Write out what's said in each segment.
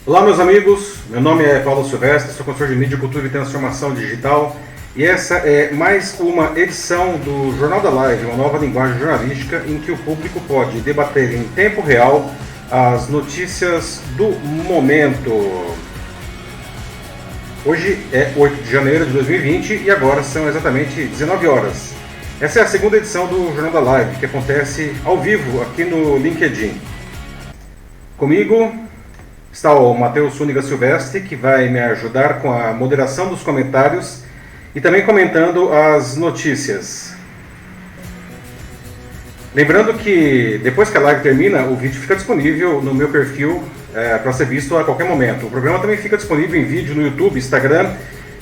Olá, meus amigos, meu nome é Paulo Silvestre, sou consultor de mídia, cultura e transformação digital e essa é mais uma edição do Jornal da Live, uma nova linguagem jornalística em que o público pode debater em tempo real as notícias do momento. Hoje é 8 de janeiro de 2020 e agora são exatamente 19 horas. Essa é a segunda edição do Jornal da Live, que acontece ao vivo aqui no LinkedIn. Comigo está o Matheus Súniga Silvestre, que vai me ajudar com a moderação dos comentários e também comentando as notícias. Lembrando que depois que a live termina, o vídeo fica disponível no meu perfil para ser visto a qualquer momento. O programa também fica disponível em vídeo no YouTube, Instagram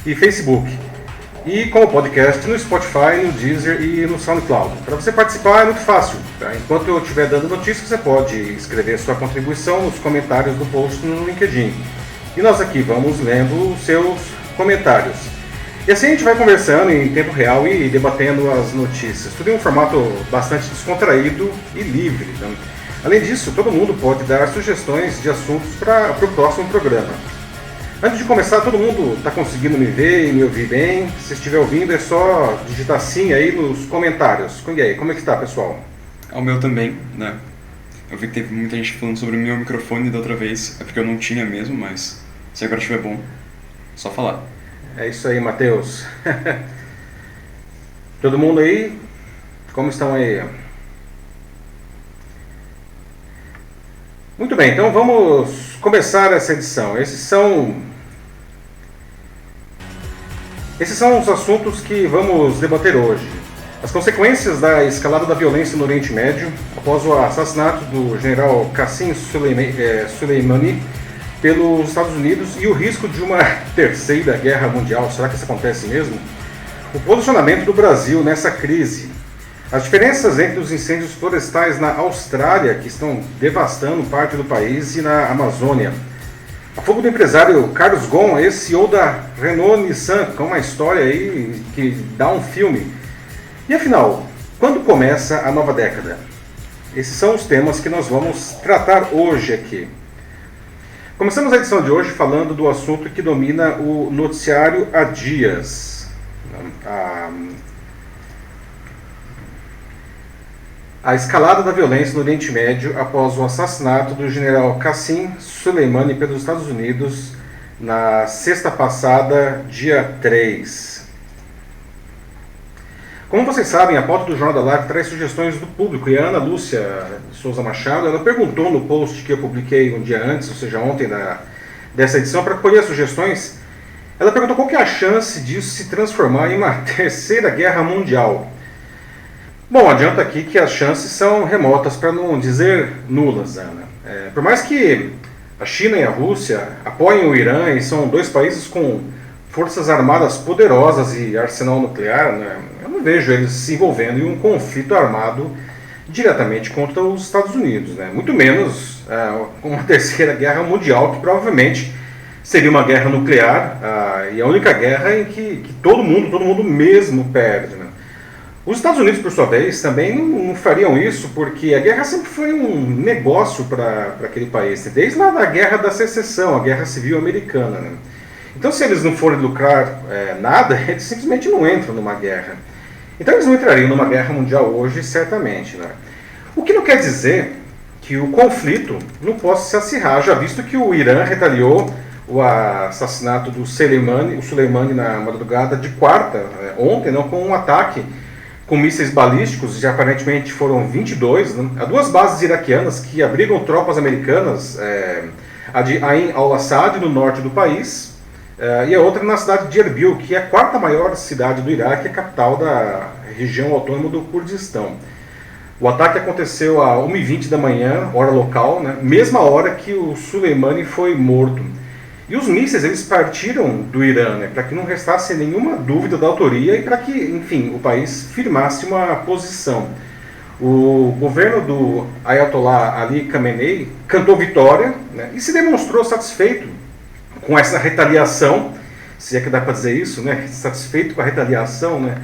e Facebook. E como podcast no Spotify, no Deezer e no SoundCloud. Para você participar é muito fácil. Tá? Enquanto eu estiver dando notícias, você pode escrever sua contribuição nos comentários do post no LinkedIn. E nós aqui vamos lendo os seus comentários. E assim a gente vai conversando em tempo real e debatendo as notícias. Tudo em um formato bastante descontraído e livre. Né? Além disso, todo mundo pode dar sugestões de assuntos para o próximo programa. Antes de começar, todo mundo está conseguindo me ver e me ouvir bem? Se estiver ouvindo, é só digitar sim aí nos comentários. E aí, como é que está, pessoal? Ao meu também, né? Eu vi que teve muita gente falando sobre o meu microfone da outra vez. É porque eu não tinha mesmo, mas se agora estiver bom, só falar. É isso aí, Matheus. Todo mundo aí? Como estão aí? Muito bem, então vamos começar essa edição. Esses são os assuntos que vamos debater hoje. As consequências da escalada da violência no Oriente Médio após o assassinato do general Qasem Soleimani pelos Estados Unidos e o risco de uma terceira guerra mundial. Será que isso acontece mesmo? O posicionamento do Brasil nessa crise. As diferenças entre os incêndios florestais na Austrália, que estão devastando parte do país, e na Amazônia. A fogo do empresário Carlos Ghosn, ex-CEO da Renault-Nissan, com uma história aí que dá um filme. E afinal, quando começa a nova década? Esses são os temas que nós vamos tratar hoje aqui. Começamos a edição de hoje falando do assunto que domina o noticiário há dias. A escalada da violência no Oriente Médio após o assassinato do general Qasem Soleimani pelos Estados Unidos na sexta passada, dia 3. Como vocês sabem, a pauta do Jornal da Live traz sugestões do público e a Ana Lúcia Souza Machado, ela perguntou no post que eu publiquei um dia antes, ou seja, ontem dessa edição, para colher sugestões. Ela perguntou qual que é a chance disso se transformar em uma terceira guerra mundial. Bom, adianta aqui que as chances são remotas, para não dizer nulas, Ana. Por mais que a China e a Rússia apoiem o Irã e são dois países com forças armadas poderosas e arsenal nuclear, né, eu não vejo eles se envolvendo em um conflito armado diretamente contra os Estados Unidos. Né, muito menos uma terceira guerra mundial, que provavelmente seria uma guerra nuclear, e a única guerra em que todo mundo mesmo perde. Né. Os Estados Unidos, por sua vez, também não fariam isso, porque a guerra sempre foi um negócio para aquele país, desde lá da Guerra da Secessão, a Guerra Civil Americana. Né? Então, se eles não forem lucrar nada, eles simplesmente não entram numa guerra. Então, eles não entrariam numa guerra mundial hoje, certamente. Né? O que não quer dizer que o conflito não possa se acirrar, já visto que o Irã retaliou o assassinato do Soleimani na madrugada de quarta, ontem, não, com um ataque com mísseis balísticos, já aparentemente foram 22, né, a duas bases iraquianas que abrigam tropas americanas, a de Ain al-Assad, no norte do país, e a outra na cidade de Erbil, que é a quarta maior cidade do Iraque, a capital da região autônoma do Kurdistão. O ataque aconteceu às 1h20 da manhã, hora local, né, mesma hora que o Soleimani foi morto. E os mísseis, eles partiram do Irã, né, para que não restasse nenhuma dúvida da autoria e para que, enfim, o país firmasse uma posição. O governo do Ayatollah Ali Khamenei cantou vitória, né, e se demonstrou satisfeito com essa retaliação, se é que dá para dizer isso, né, satisfeito com a retaliação, né,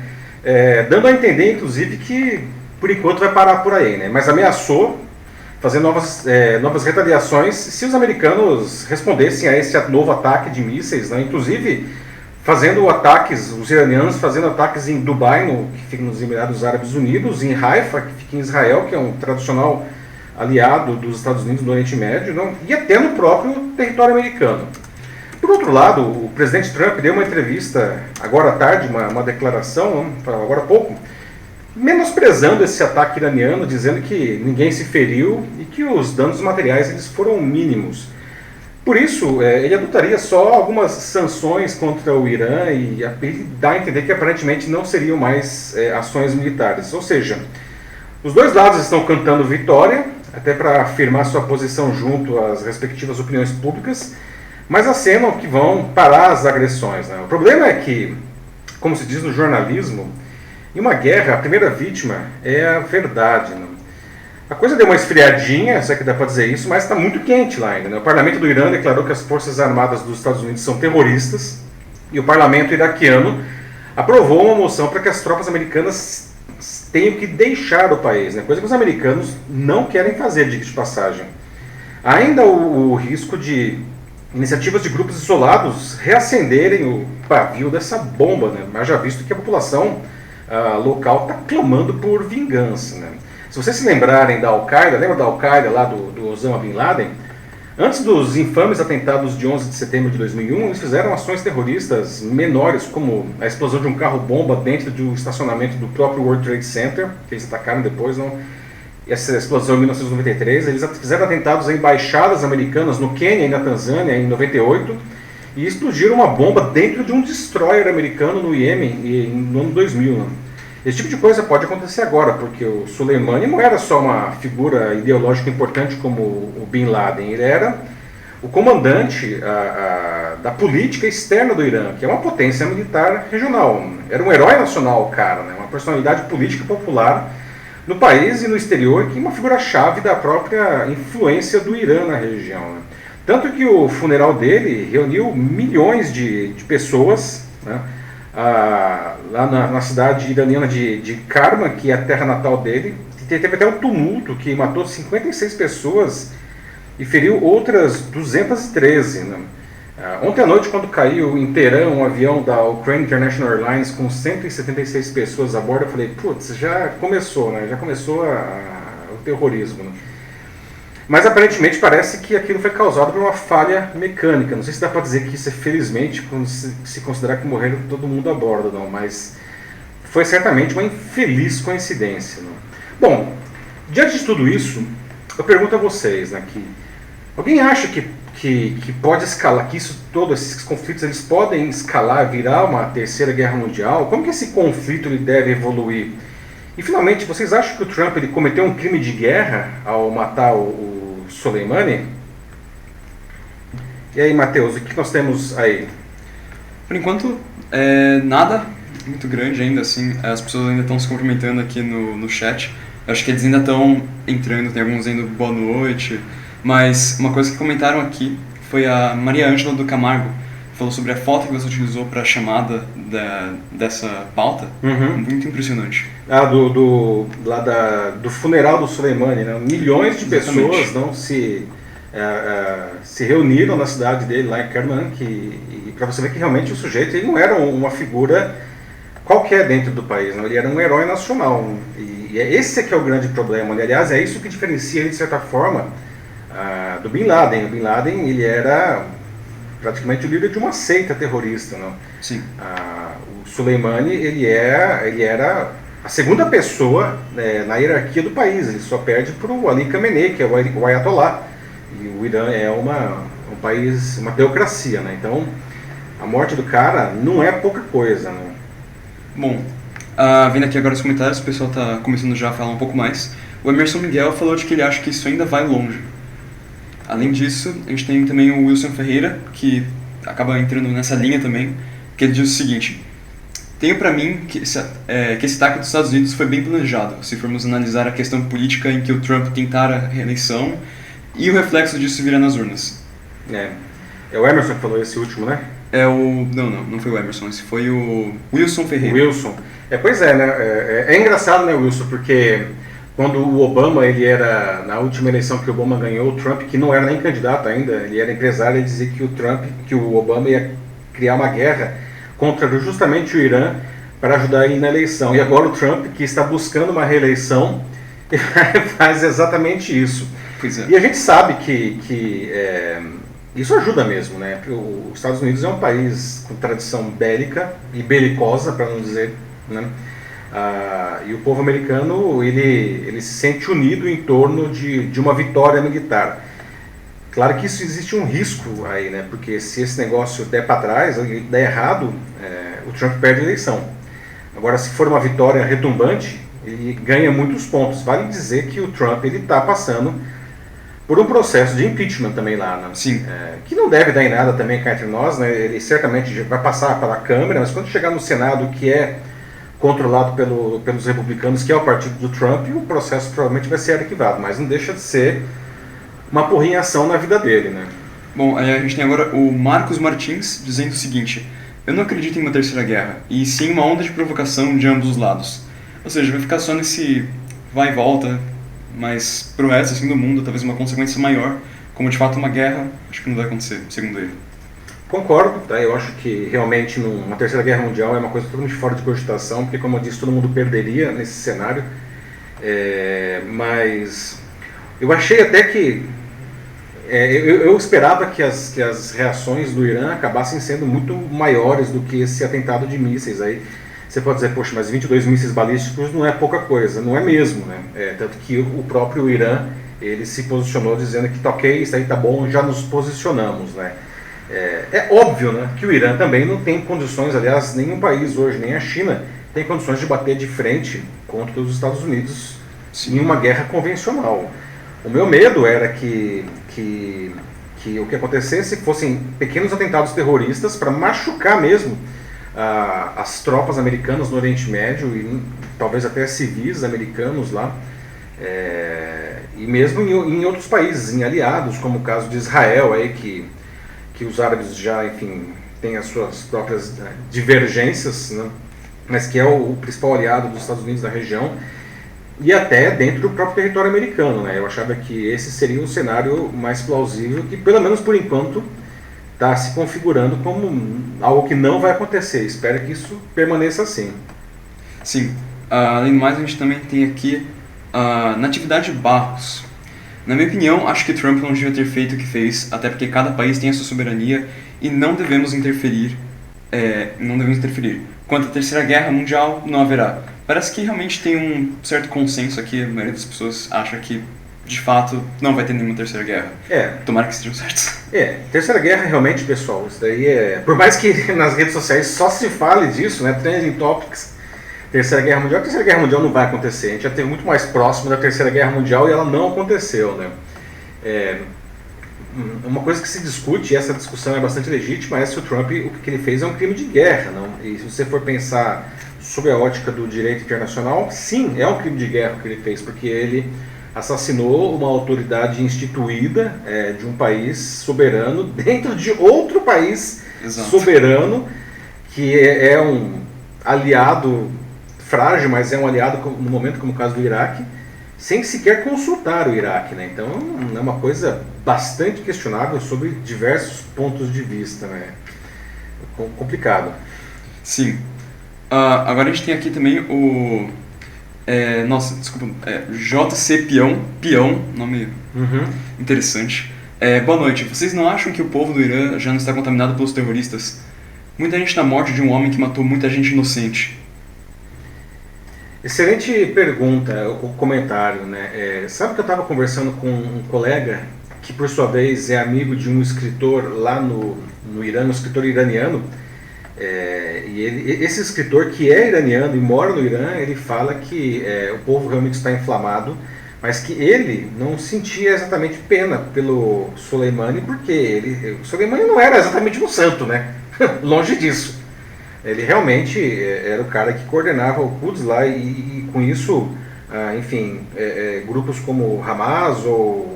dando a entender, inclusive, que por enquanto vai parar por aí, né, mas ameaçou fazer novas retaliações se os americanos respondessem a esse novo ataque de mísseis, né? Inclusive fazendo ataques, os iranianos fazendo ataques em Dubai, que fica nos Emirados Árabes Unidos, em Haifa, que fica em Israel, que é um tradicional aliado dos Estados Unidos no Oriente Médio, não? E até no próprio território americano. Por outro lado, o presidente Trump deu uma entrevista agora à tarde, uma declaração, agora há pouco, menosprezando esse ataque iraniano, dizendo que ninguém se feriu e que os danos materiais eles foram mínimos. Por isso, ele adotaria só algumas sanções contra o Irã e dá a entender que aparentemente não seriam mais ações militares. Ou seja, os dois lados estão cantando vitória, até para afirmar sua posição junto às respectivas opiniões públicas, mas acenam que vão parar as agressões, né? O problema é que, como se diz no jornalismo, em uma guerra a primeira vítima é a verdade, né? A coisa deu uma esfriadinha, se é que dá para dizer isso, mas está muito quente lá ainda, né? O parlamento do Irã declarou que as forças armadas dos Estados Unidos são terroristas e o parlamento iraquiano aprovou uma moção para que as tropas americanas tenham que deixar o país, né? Coisa que os americanos não querem fazer, diga de passagem. Há ainda o risco de iniciativas de grupos isolados reacenderem o pavio dessa bomba, né? Mas já visto que a população local está clamando por vingança, né? Se vocês se lembrarem da Al-Qaeda, lembra da Al-Qaeda lá do Osama Bin Laden? Antes dos infames atentados de 11 de setembro de 2001, eles fizeram ações terroristas menores, como a explosão de um carro-bomba dentro do estacionamento do próprio World Trade Center, que eles atacaram depois, não? Essa explosão em 1993, eles fizeram atentados a embaixadas americanas no Quênia e na Tanzânia em 98, e explodiram uma bomba dentro de um destroyer americano no Iêmen no ano 2000, não? Esse tipo de coisa pode acontecer agora, porque o Soleimani não era só uma figura ideológica importante como o Bin Laden, ele era o comandante da política externa do Irã, que é uma potência militar regional. Era um herói nacional, o cara, né? Uma personalidade política popular no país e no exterior, que é uma figura-chave da própria influência do Irã na região, né? Tanto que o funeral dele reuniu milhões de pessoas, né? Lá na cidade iraniana de Karman, que é a terra natal dele, teve até um tumulto que matou 56 pessoas e feriu outras 213. Né? Ontem à noite, quando caiu em Teherã um avião da Ukraine International Airlines com 176 pessoas a bordo, eu falei, putz, já começou, né? Já começou o terrorismo. Né? Mas aparentemente parece que aquilo foi causado por uma falha mecânica. Não sei se dá para dizer que isso é felizmente, quando se considerar que morreram todo mundo a bordo, não. Mas foi certamente uma infeliz coincidência. Não. Bom, diante de tudo isso, eu pergunto a vocês, né, que alguém acha que pode escalar, que todos esses conflitos eles podem escalar, virar uma terceira guerra mundial? Como que esse conflito ele deve evoluir? E finalmente, vocês acham que o Trump ele cometeu um crime de guerra ao matar o Soleimani? E aí, Matheus, o que nós temos aí? Por enquanto, nada muito grande ainda, assim. As pessoas ainda estão se cumprimentando aqui no chat. Eu acho que eles ainda estão entrando, tem alguns ainda boa noite. Mas uma coisa que comentaram aqui foi a Maria Ângela do Camargo. Falou sobre a foto que você utilizou para a chamada dessa pauta. Uhum. Muito impressionante. Do funeral do Soleimani, né? Milhões de pessoas não se reuniram na cidade dele, lá em Kerman, e para você ver que realmente o sujeito ele não era uma figura qualquer dentro do país, não? Ele era um herói nacional. E esse é que é o grande problema. Aliás, é isso que diferencia ele, de certa forma, do Bin Laden. O Bin Laden ele era praticamente o líder de uma seita terrorista, não? Sim. O Soleimani ele era a segunda pessoa na hierarquia do país. Ele só perde para o Ali Khamenei, que é o Ayatollah. E o Irã é um país, uma teocracia, né? Então a morte do cara não é pouca coisa, né? Bom, vendo aqui agora os comentários, o pessoal está começando já a falar um pouco mais. O Emerson Miguel falou de que ele acha que isso ainda vai longe. Além disso, a gente tem também o Wilson Ferreira, que acaba entrando nessa linha também, que ele diz o seguinte: tenho para mim que esse ataque dos Estados Unidos foi bem planejado, se formos analisar a questão política em que o Trump tentara a reeleição e o reflexo disso virá nas urnas. É o Emerson que falou esse último, né? Não foi o Emerson, esse foi o Wilson Ferreira. Wilson. Pois é, né? É engraçado, né, Wilson, porque quando o Obama, ele era, na última eleição que o Obama ganhou, o Trump, que não era nem candidato ainda, ele era empresário, ele dizia que o Obama ia criar uma guerra contra justamente o Irã para ajudar ele na eleição. E agora o Trump, que está buscando uma reeleição, faz exatamente isso. Pois é. E a gente sabe que isso ajuda mesmo, né? Os Estados Unidos é um país com tradição bélica e belicosa, para não dizer, né? E o povo americano, ele se sente unido em torno de uma vitória militar. Claro que isso existe um risco aí, né? Porque se esse negócio der para trás, der errado, o Trump perde a eleição. Agora, se for uma vitória retumbante, ele ganha muitos pontos. Vale dizer que o Trump está passando por um processo de impeachment também lá, né? Sim. Que não deve dar em nada também cá entre nós, né? Ele certamente vai passar pela Câmara, mas quando chegar no Senado, que é controlado pelos republicanos, que é o partido do Trump, o processo provavelmente vai ser arquivado, mas não deixa de ser uma porrinhação na vida dele, né? Bom, a gente tem agora o Marcos Martins dizendo o seguinte: eu não acredito em uma terceira guerra, e sim uma onda de provocação de ambos os lados. Ou seja, vai ficar só nesse vai e volta, mas pro resto assim, do mundo, talvez uma consequência maior, como de fato uma guerra, acho que não vai acontecer, segundo ele. Concordo, tá? Eu acho que realmente uma terceira guerra mundial é uma coisa totalmente fora de cogitação, porque como eu disse, todo mundo perderia nesse cenário, mas eu achei até que eu esperava que as reações do Irã acabassem sendo muito maiores do que esse atentado de mísseis aí. Você pode dizer, poxa, mas 22 mísseis balísticos não é pouca coisa, não é mesmo, né? Tanto que o próprio Irã, ele se posicionou dizendo que tá ok, isso aí tá bom, já nos posicionamos, né? É óbvio, né, que o Irã também não tem condições, aliás, nenhum país hoje, nem a China, tem condições de bater de frente contra os Estados Unidos em uma guerra convencional. O meu medo era que o que acontecesse fossem pequenos atentados terroristas para machucar mesmo as tropas americanas no Oriente Médio e talvez até civis americanos lá, e mesmo em outros países, em aliados, como o caso de Israel, aí, que os árabes já, enfim, têm as suas próprias divergências, né? Mas que é o principal aliado dos Estados Unidos na região, e até dentro do próprio território americano, né? Eu achava que esse seria um cenário mais plausível, que pelo menos por enquanto está se configurando como algo que não vai acontecer. Espero que isso permaneça assim. Sim. Além do mais, a gente também tem aqui Natividade Barros. Na minha opinião, acho que Trump não devia ter feito o que fez, até porque cada país tem a sua soberania e não devemos interferir. Quanto à Terceira Guerra Mundial, não haverá. Parece que realmente tem um certo consenso aqui, a maioria das pessoas acha que, de fato, não vai ter nenhuma Terceira Guerra. Tomara que estejam certos. Terceira Guerra realmente, pessoal, isso daí por mais que nas redes sociais só se fale disso, né, trending topics, Terceira Guerra Mundial, a Terceira Guerra Mundial não vai acontecer. A gente já esteve muito mais próximo da Terceira Guerra Mundial e ela não aconteceu, né? Uma coisa que se discute, e essa discussão é bastante legítima, é se o Trump, o que ele fez é um crime de guerra, não? E se você for pensar sob a ótica do direito internacional, sim, é um crime de guerra o que ele fez, porque ele assassinou uma autoridade instituída de um país soberano dentro de outro país soberano, que é um aliado frágil, mas é um aliado no momento como o caso do Iraque, sem sequer consultar o Iraque, né? Então é uma coisa bastante questionável sobre diversos pontos de vista, né? Complicado. Sim. Agora a gente tem aqui também o JC Peão, nome interessante. Boa noite. Vocês não acham que o povo do Irã já não está contaminado pelos terroristas? Muita gente na morte de um homem que matou muita gente inocente. Excelente pergunta, o comentário, né? Sabe que eu estava conversando com um colega que, por sua vez, é amigo de um escritor lá no Irã, um escritor iraniano, e esse escritor, que é iraniano e mora no Irã, ele fala que o povo realmente está inflamado, mas que ele não sentia exatamente pena pelo Soleimani, porque o Soleimani não era exatamente um santo, né? Longe disso. Ele realmente era o cara que coordenava o Quds lá e com isso, enfim, grupos como Hamas ou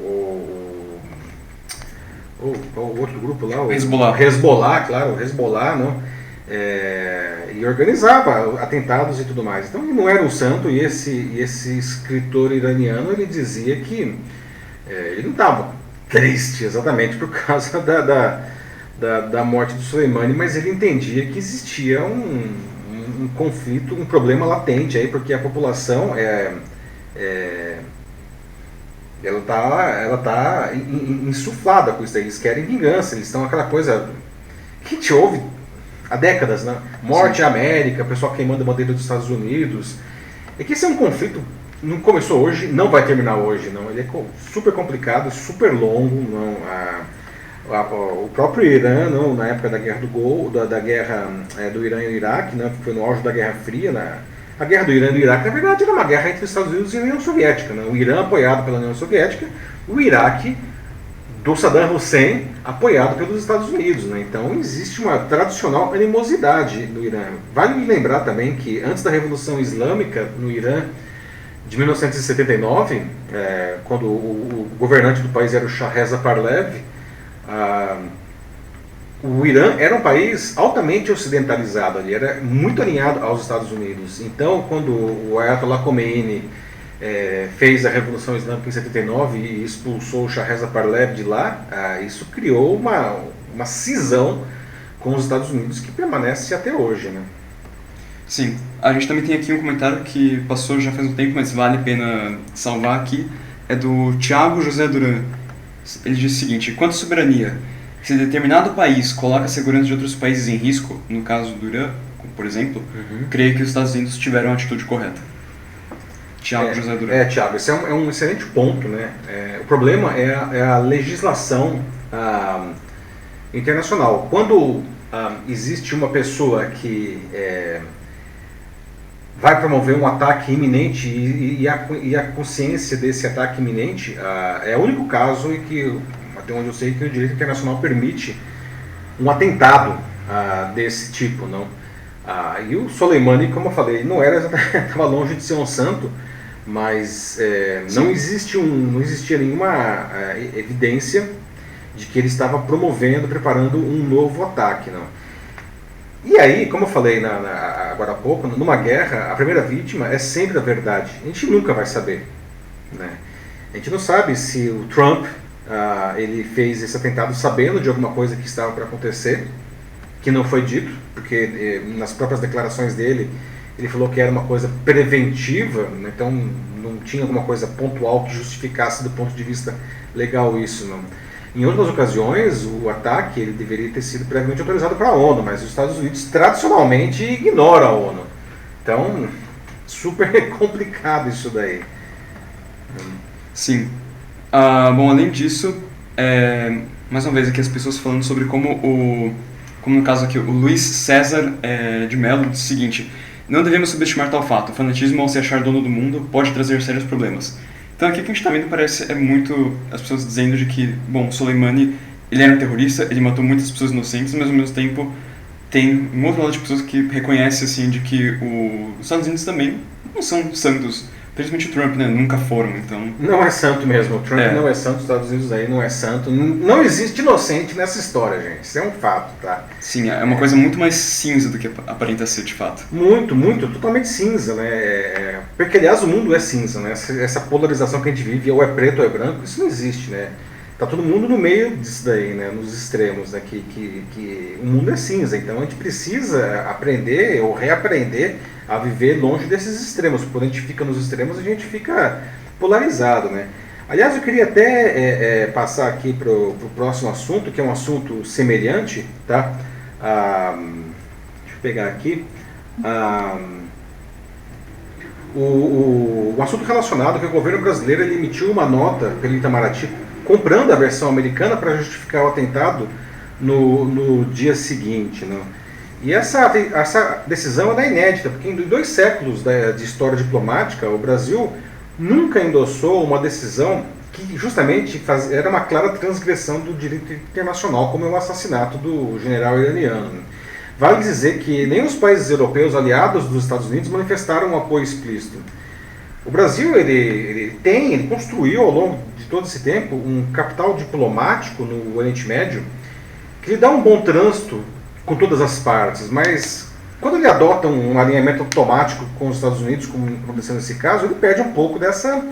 o outro grupo lá, o Hezbollah. Hezbollah, claro, o Hezbollah, não? e organizava atentados e tudo mais. Então ele não era um santo, e esse escritor iraniano ele dizia que ele não estava triste exatamente por causa da morte do Soleimani, mas ele entendia que existia um conflito, um problema latente aí, porque a população ela tá insuflada com isso aí. Eles querem vingança, eles estão aquela coisa que a gente ouve há décadas, né? Morte à América, pessoal queimando a bandeira dos Estados Unidos. É que esse é um conflito, não começou hoje, não vai terminar hoje, não. Ele é super complicado, super longo, não. O próprio Irã, não, na época da guerra da guerra do Irã e o Iraque, né, foi no auge da Guerra Fria, a guerra do Irã e do Iraque, na verdade, era uma guerra entre os Estados Unidos e a União Soviética. Né? O Irã apoiado pela União Soviética, o Iraque do Saddam Hussein apoiado pelos Estados Unidos. Né? Então existe uma tradicional animosidade no Irã. Vale lembrar também que antes da Revolução Islâmica no Irã, de 1979, quando o governante do país era o Shah Reza Pahlavi, o Irã era um país altamente ocidentalizado, ele era muito alinhado aos Estados Unidos. Então, quando o Ayatollah Khomeini fez a Revolução Islâmica em 79 e expulsou o Shah Reza Pahlavi de lá, isso criou uma cisão com os Estados Unidos que permanece até hoje. Né? Sim, a gente também tem aqui um comentário que passou já faz um tempo, mas vale a pena salvar aqui, é do Thiago José Duran. Ele diz o seguinte: quanto à soberania, se determinado país coloca a segurança de outros países em risco, no caso do Irã, por exemplo, creio que os Estados Unidos tiveram a atitude correta. Thiago José Duran. Thiago, esse é um excelente ponto. Né? O problema é a legislação internacional. Quando existe uma pessoa que vai promover um ataque iminente e a consciência desse ataque iminente, é o único caso em que, até onde eu sei, que o direito internacional permite um atentado desse tipo. Não? E o Soleimani, como eu falei, estava longe de ser um santo, mas não existia nenhuma evidência de que ele estava preparando um novo ataque. Não? E aí, como eu falei agora há pouco, numa guerra, a primeira vítima é sempre a verdade. A gente nunca vai saber. Né? A gente não sabe se o Trump ele fez esse atentado sabendo de alguma coisa que estava para acontecer, que não foi dito, porque nas próprias declarações dele, ele falou que era uma coisa preventiva, né? Então não tinha alguma coisa pontual que justificasse do ponto de vista legal isso. Não. Em outras ocasiões, o ataque ele deveria ter sido previamente autorizado para a ONU, mas os Estados Unidos tradicionalmente ignoram a ONU. Então, super complicado isso daí. Sim. Bom, além disso, mais uma vez aqui as pessoas falando sobre como no caso aqui, o Luiz César de Mello diz o seguinte: não devemos subestimar tal fato. O fanatismo, ao se achar dono do mundo, pode trazer sérios problemas. Então aqui o que a gente está vendo parece muito as pessoas dizendo de que, bom, Soleimani, ele era um terrorista, ele matou muitas pessoas inocentes, mas ao mesmo tempo tem um outro lado de pessoas que reconhece assim de que os Estados Unidos também não são santos. Principalmente o Trump, né? Nunca foram, então... Não é santo mesmo. O Trump não é santo, os Estados Unidos aí não é santo. Não existe inocente nessa história, gente. Isso é um fato, tá? Sim, é uma coisa muito mais cinza do que aparenta ser, de fato. Muito, totalmente cinza, né? Porque, aliás, o mundo é cinza, né? Essa polarização que a gente vive, ou é preto ou é branco, isso não existe, né? Tá todo mundo no meio disso daí, né? Nos extremos, né? Que o mundo é cinza. Então a gente precisa aprender ou reaprender a viver longe desses extremos. Quando a gente fica nos extremos, a gente fica polarizado, né? Aliás, eu queria até passar aqui para o próximo assunto, que é um assunto semelhante, tá? Deixa eu pegar aqui. O assunto relacionado que o governo brasileiro ele emitiu uma nota pelo Itamaraty comprando a versão americana para justificar o atentado no dia seguinte, né? E essa decisão é inédita, porque em 2 séculos de história diplomática, o Brasil nunca endossou uma decisão que justamente era uma clara transgressão do direito internacional, como é o assassinato do general iraniano. Vale dizer que nem os países europeus aliados dos Estados Unidos manifestaram um apoio explícito. O Brasil ele construiu ao longo de todo esse tempo um capital diplomático no Oriente Médio que lhe dá um bom trânsito com todas as partes, mas quando ele adota um alinhamento automático com os Estados Unidos, como aconteceu nesse caso, ele perde um pouco dessa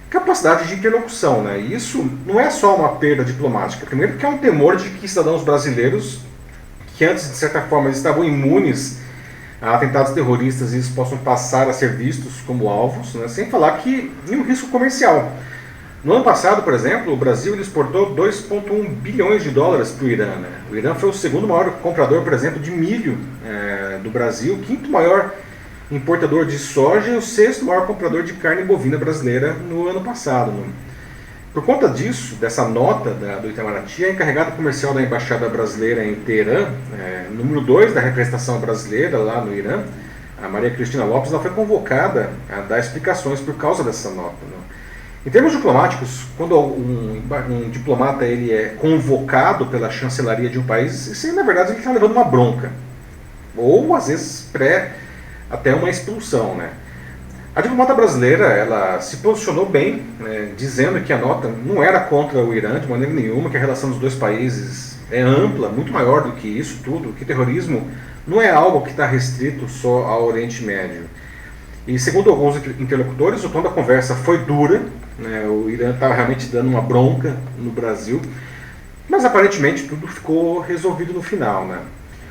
capacidade de interlocução, né? E isso não é só uma perda diplomática. Primeiro porque é um temor de que cidadãos brasileiros, que antes de certa forma estavam imunes a atentados terroristas, eles possam passar a ser vistos como alvos, né? Sem falar que nenhum risco comercial. No ano passado, por exemplo, o Brasil ele exportou 2,1 bilhões de dólares para o Irã, né? O Irã foi o segundo maior comprador, por exemplo, de milho do Brasil, o quinto maior importador de soja e o sexto maior comprador de carne bovina brasileira no ano passado. Né? Por conta disso, dessa nota do Itamaraty, a encarregada comercial da Embaixada Brasileira em Teherã, número 2 da representação brasileira lá no Irã, a Maria Cristina Lopes, ela foi convocada a dar explicações por causa dessa nota. Né? Em termos diplomáticos, quando um diplomata ele é convocado pela chancelaria de um país, isso aí, na verdade ele está levando uma bronca. Ou, às vezes, até uma expulsão, né? A diplomata brasileira, ela se posicionou bem, né, dizendo que a nota não era contra o Irã de maneira nenhuma, que a relação dos dois países é ampla, muito maior do que isso tudo, que terrorismo não é algo que está restrito só ao Oriente Médio. E segundo alguns interlocutores, o tom da conversa foi dura, né, o Irã estava realmente dando uma bronca no Brasil, mas aparentemente tudo ficou resolvido no final, né?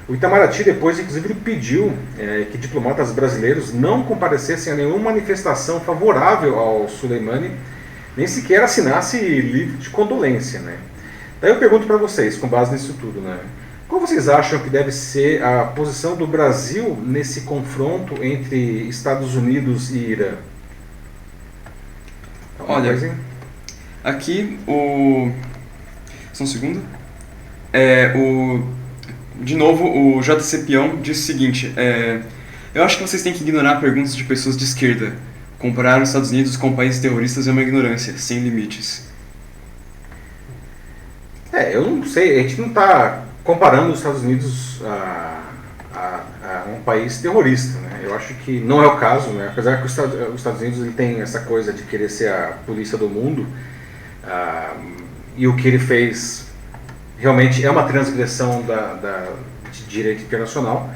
O Itamaraty depois, inclusive, ele pediu que diplomatas brasileiros não comparecessem a nenhuma manifestação favorável ao Soleimani, nem sequer assinasse livro de condolência, né? Daí eu pergunto para vocês, com base nisso tudo, né? Qual vocês acham que deve ser a posição do Brasil nesse confronto entre Estados Unidos e Irã? Olha, aqui Só um segundo. De novo, o JC Peão disse o seguinte, eu acho que vocês têm que ignorar perguntas de pessoas de esquerda. Comparar os Estados Unidos com países terroristas é uma ignorância, sem limites. Eu não sei, a gente não está comparando os Estados Unidos a um país terrorista, né? Eu acho que não é o caso, né? Apesar que os Estados Unidos ele tem essa coisa de querer ser a polícia do mundo, e o que ele fez realmente é uma transgressão de direito internacional,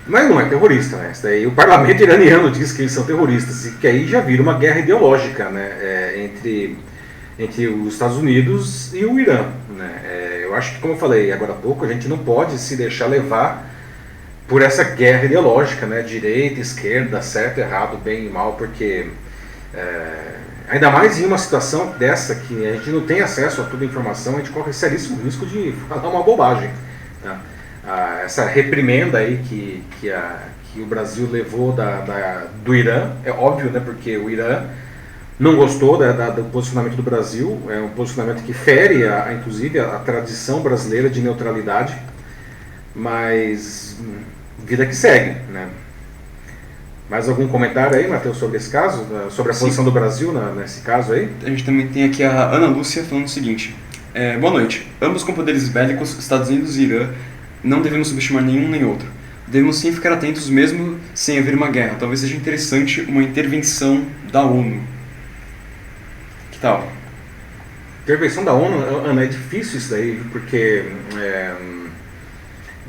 mas não é terrorista, né? Isso daí, o parlamento iraniano diz que eles são terroristas, e que aí já vira uma guerra ideológica, né? Entre os Estados Unidos e o Irã, né? Eu acho que, como eu falei agora há pouco, a gente não pode se deixar levar por essa guerra ideológica, né? Direita, esquerda, certo, errado, bem e mal, porque ainda mais em uma situação dessa que a gente não tem acesso a toda a informação, a gente corre seríssimo risco de falar uma bobagem, tá? Essa reprimenda aí que o Brasil levou do Irã, é óbvio, né? Porque o Irã não gostou do posicionamento do Brasil, é um posicionamento que fere, inclusive, a tradição brasileira de neutralidade, mas vida que segue, né? Mais algum comentário aí, Matheus, sobre esse caso? Sobre a posição do Brasil nesse caso aí? A gente também tem aqui a Ana Lúcia falando o seguinte. Boa noite. Ambos com poderes bélicos, Estados Unidos e Irã, não devemos subestimar nenhum nem outro. Devemos sim ficar atentos mesmo sem haver uma guerra. Talvez seja interessante uma intervenção da ONU. Que tal? Intervenção da ONU, Ana, é difícil isso daí, porque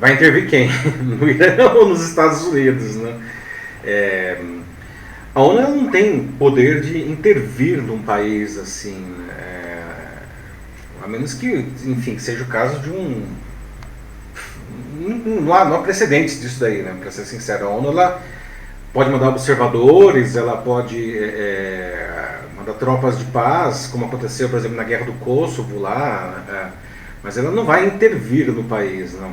vai intervir quem? No Irã ou nos Estados Unidos, né? A ONU ela não tem poder de intervir num país assim, a menos que, enfim, seja o caso de não há precedentes disso daí, né? Para ser sincero, a ONU ela pode mandar observadores, ela pode mandar tropas de paz, como aconteceu, por exemplo, na Guerra do Kosovo lá, mas ela não vai intervir no país, não.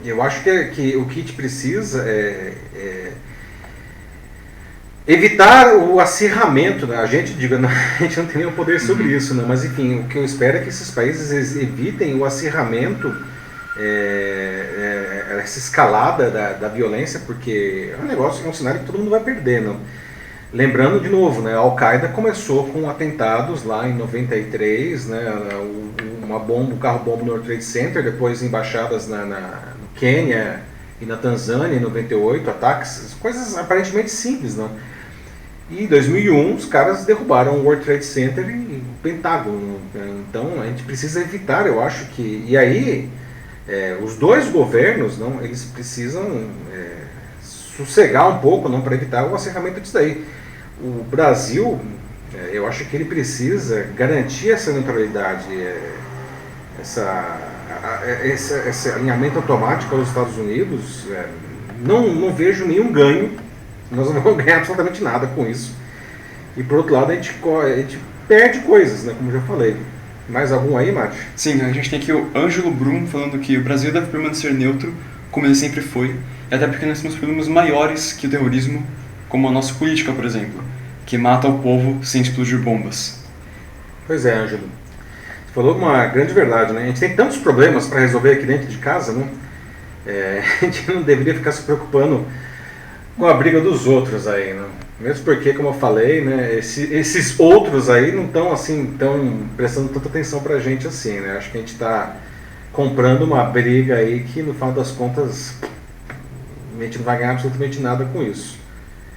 Eu acho que o que a gente precisa é evitar o acirramento, né? A gente não tem nenhum poder sobre isso, né? Mas enfim, o que eu espero é que esses países evitem o acirramento, essa escalada da violência, porque é um cenário que todo mundo vai perder, não? Lembrando de novo, né, a Al-Qaeda começou com atentados lá em 93, né, um carro-bomba no World Trade Center, depois embaixadas no Quênia e na Tanzânia em 98, ataques, coisas aparentemente simples, não? E em 2001 os caras derrubaram o World Trade Center e o Pentágono, né? Então a gente precisa evitar, eu acho que... E aí Os dois governos, não, eles precisam sossegar um pouco, não, para evitar o acirramento disso daí. O Brasil, eu acho que ele precisa garantir essa neutralidade, esse alinhamento automático aos Estados Unidos. Não vejo nenhum ganho, nós não vamos ganhar absolutamente nada com isso. E por outro lado, a gente perde coisas, né, como eu já falei. Mais algum aí, Mate? Sim, a gente tem aqui o Ângelo Brum falando que o Brasil deve permanecer neutro, como ele sempre foi, e até porque nós temos problemas maiores que o terrorismo, como a nossa política, por exemplo, que mata o povo sem explodir bombas. Pois é, Ângelo. Você falou uma grande verdade, né? A gente tem tantos problemas para resolver aqui dentro de casa, né? A gente não deveria ficar se preocupando com a briga dos outros aí, né? Mesmo porque, como eu falei, né, esses outros aí não estão assim, prestando tanta atenção pra gente assim, né? Acho que a gente está comprando uma briga aí que, no final das contas, a gente não vai ganhar absolutamente nada com isso.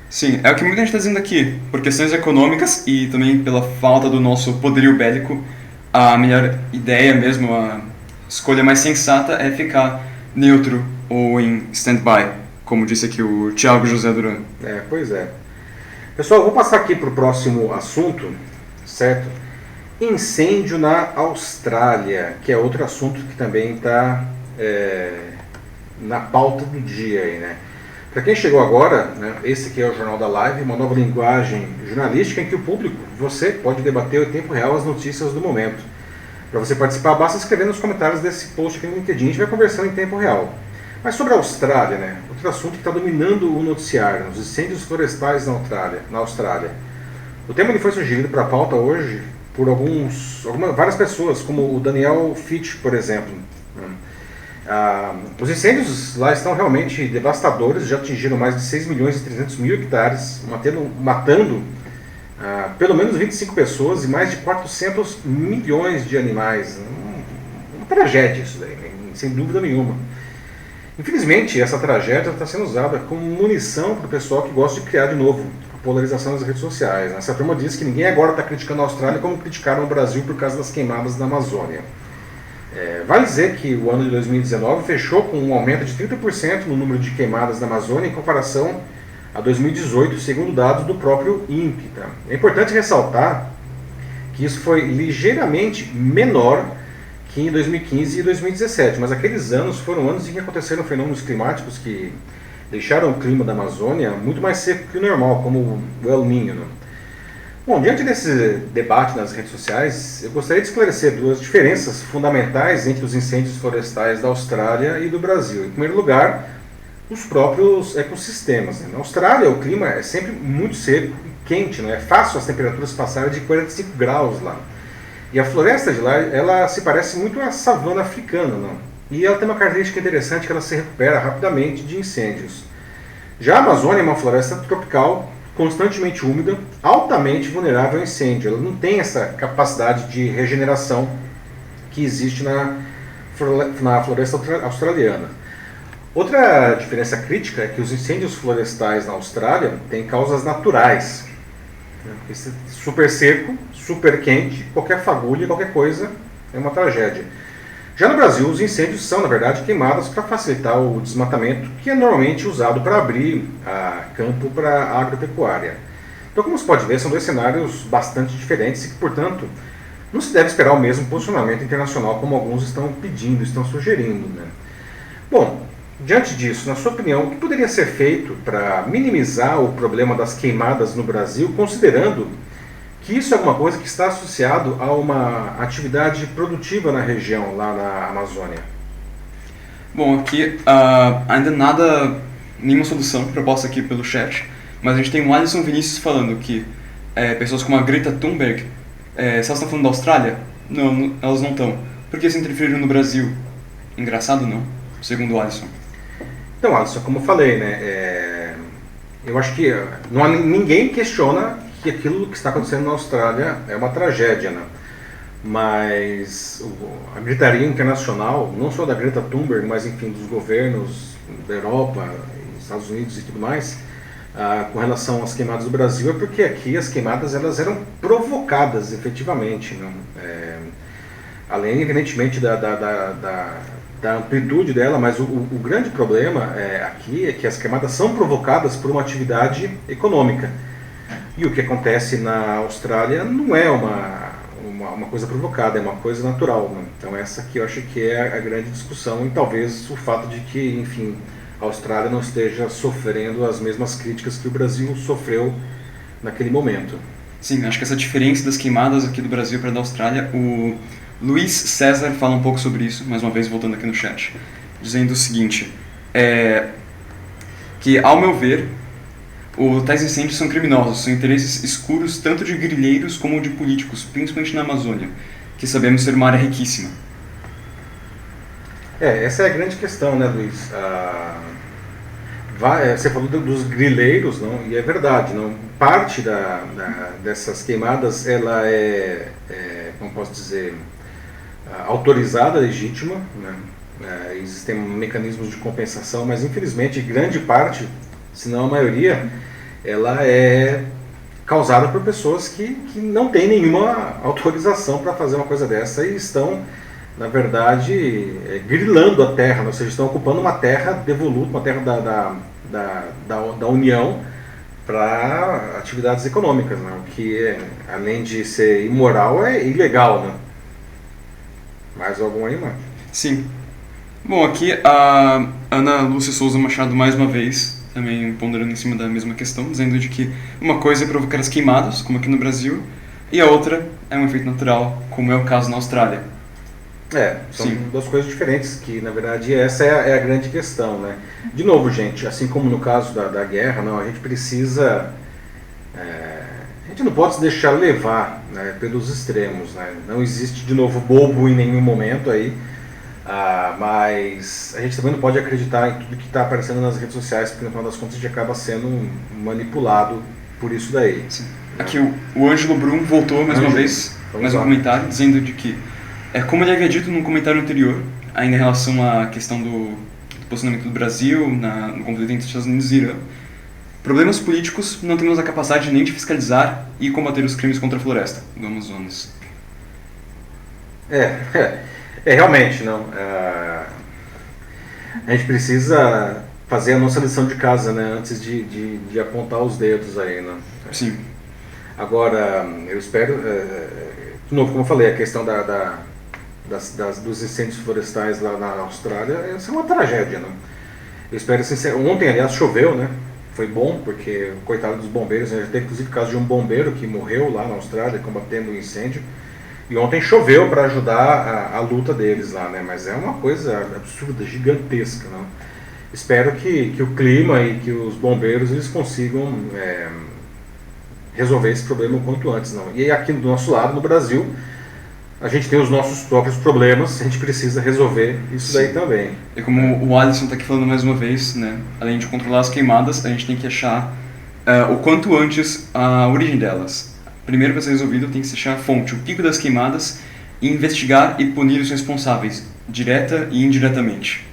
Sim, é o que muita gente está dizendo aqui. Por questões econômicas e também pela falta do nosso poderio bélico, a melhor ideia mesmo, a escolha mais sensata é ficar neutro ou em stand-by, como disse aqui o Thiago José Duran. Pois é. Pessoal, vou passar aqui para o próximo assunto, certo? Incêndio na Austrália, que é outro assunto que também está na pauta do dia aí, né? Para quem chegou agora, né, esse aqui é o Jornal da Live, uma nova linguagem jornalística em que o público, você, pode debater em tempo real as notícias do momento. Para você participar, basta escrever nos comentários desse post aqui no LinkedIn, a gente vai conversando em tempo real. Mas sobre a Austrália, né, outro assunto que está dominando o noticiário, os incêndios florestais na Austrália. O tema ele foi sugerido para a pauta hoje por várias pessoas, como o Daniel Fitch, por exemplo. Os incêndios lá estão realmente devastadores, já atingiram mais de 6 milhões e 300 mil hectares, matando pelo menos 25 pessoas e mais de 400 milhões de animais. Uma tragédia isso daí, né? Sem dúvida nenhuma. Infelizmente, essa tragédia está sendo usada como munição para o pessoal que gosta de criar de novo a polarização nas redes sociais. Essa turma diz que ninguém agora está criticando a Austrália como criticaram o Brasil por causa das queimadas na Amazônia. Vale dizer que o ano de 2019 fechou com um aumento de 30% no número de queimadas na Amazônia em comparação a 2018, segundo dados do próprio INPE. Tá? É importante ressaltar que isso foi ligeiramente menor que em 2015 e 2017, mas aqueles anos foram anos em que aconteceram fenômenos climáticos que deixaram o clima da Amazônia muito mais seco que o normal, como o El Niño. Né? Bom, diante desse debate nas redes sociais, eu gostaria de esclarecer duas diferenças fundamentais entre os incêndios florestais da Austrália e do Brasil. Em primeiro lugar, os próprios ecossistemas. Né? Na Austrália, o clima é sempre muito seco e quente, não é fácil as temperaturas passarem de 45 graus lá. E a floresta de lá, ela se parece muito à savana africana, não? E ela tem uma característica interessante que ela se recupera rapidamente de incêndios. Já a Amazônia é uma floresta tropical, constantemente úmida, altamente vulnerável a incêndio. Ela não tem essa capacidade de regeneração que existe na floresta australiana. Outra diferença crítica é que os incêndios florestais na Austrália têm causas naturais. Esse super seco, super quente, qualquer fagulha, qualquer coisa é uma tragédia. Já no Brasil, os incêndios são, na verdade, queimadas para facilitar o desmatamento, que é normalmente usado para abrir campo para a agropecuária. Então, como se pode ver, são dois cenários bastante diferentes e que, portanto, não se deve esperar o mesmo posicionamento internacional como alguns estão pedindo, estão sugerindo. Né? Bom, diante disso, na sua opinião, o que poderia ser feito para minimizar o problema das queimadas no Brasil, considerando que isso é alguma coisa que está associado a uma atividade produtiva na região, lá na Amazônia? Bom, aqui ainda nenhuma solução proposta aqui pelo chat, mas a gente tem o Alisson Vinícius falando que pessoas como a Greta Thunberg, se elas estão falando da Austrália, não, elas não estão. Por que se interferiram no Brasil? Engraçado, não? Segundo o Alisson. Então, Alisson, como eu falei, né, eu acho que ninguém questiona que aquilo que está acontecendo na Austrália é uma tragédia, né? Mas a gritaria internacional, não só da Greta Thunberg, mas enfim, dos governos da Europa, Estados Unidos e tudo mais, com relação às queimadas do Brasil, é porque aqui as queimadas elas eram provocadas efetivamente. Né? além, evidentemente, da amplitude dela, mas o grande problema aqui é que as queimadas são provocadas por uma atividade econômica. E o que acontece na Austrália não é uma coisa provocada, é uma coisa natural, né? Então essa aqui eu acho que é a grande discussão, e talvez o fato de que, enfim, a Austrália não esteja sofrendo as mesmas críticas que o Brasil sofreu naquele momento. Sim, acho que essa diferença das queimadas aqui do Brasil para da Austrália, o Luiz César fala um pouco sobre isso, mais uma vez voltando aqui no chat, dizendo o seguinte, que, ao meu ver, tais incêndios são criminosos, são interesses escuros tanto de grileiros como de políticos, principalmente na Amazônia, que sabemos ser uma área riquíssima. Essa é a grande questão, né, Luiz? Você falou dos grileiros, não? E é verdade, não? Parte dessas queimadas, ela como posso dizer, autorizada, legítima, né? Existem mecanismos de compensação, mas infelizmente grande parte, se não a maioria, ela é causada por pessoas que não têm nenhuma autorização para fazer uma coisa dessa e estão, na verdade, grilando a terra, ou seja, estão ocupando uma terra devoluta, uma terra da União para atividades econômicas, né? O que, além de ser imoral, é ilegal, né? Mais algum aí, Marcos? Sim. Bom, aqui a Ana Lúcia Souza Machado, mais uma vez, também ponderando em cima da mesma questão, dizendo de que uma coisa é provocar as queimadas, como aqui no Brasil, e a outra é um efeito natural, como é o caso na Austrália. São duas coisas diferentes, que na verdade essa é a grande questão, né? De novo, gente, assim como no caso da guerra, não, a gente precisa... a gente não pode se deixar levar, né, pelos extremos, né? Não existe, de novo, bobo em nenhum momento aí, mas a gente também não pode acreditar em tudo que está aparecendo nas redes sociais, porque no final das contas a gente acaba sendo manipulado por isso daí. Sim. Aqui o Ângelo Brum voltou mais uma vez, mais um comentário, dizendo de que, como ele havia dito num comentário anterior, ainda em relação à questão do posicionamento do Brasil no conflito entre Estados Unidos e Irã, problemas políticos, não temos a capacidade nem de fiscalizar e combater os crimes contra a floresta do Amazonas. Realmente, não. A gente precisa fazer a nossa lição de casa, né, antes de apontar os dedos aí, né? Sim. Agora, eu espero, de novo, como eu falei, a questão dos incêndios florestais lá na Austrália, essa é uma tragédia, né? Eu espero, ontem, aliás, choveu, né? Foi bom, porque coitado dos bombeiros, né? Já teve inclusive o caso de um bombeiro que morreu lá na Austrália combatendo o incêndio. E ontem choveu para ajudar a luta deles lá, né? Mas é uma coisa absurda, gigantesca, não? Espero que o clima e que os bombeiros eles consigam resolver esse problema o quanto antes, não? E aqui do nosso lado, no Brasil, a gente tem os nossos próprios problemas, a gente precisa resolver isso daí também. E como o Alisson está aqui falando mais uma vez, né? Além de controlar as queimadas, a gente tem que achar o quanto antes a origem delas. Primeiro, para ser resolvido, tem que se achar a fonte, o pico das queimadas, e investigar e punir os responsáveis, direta e indiretamente.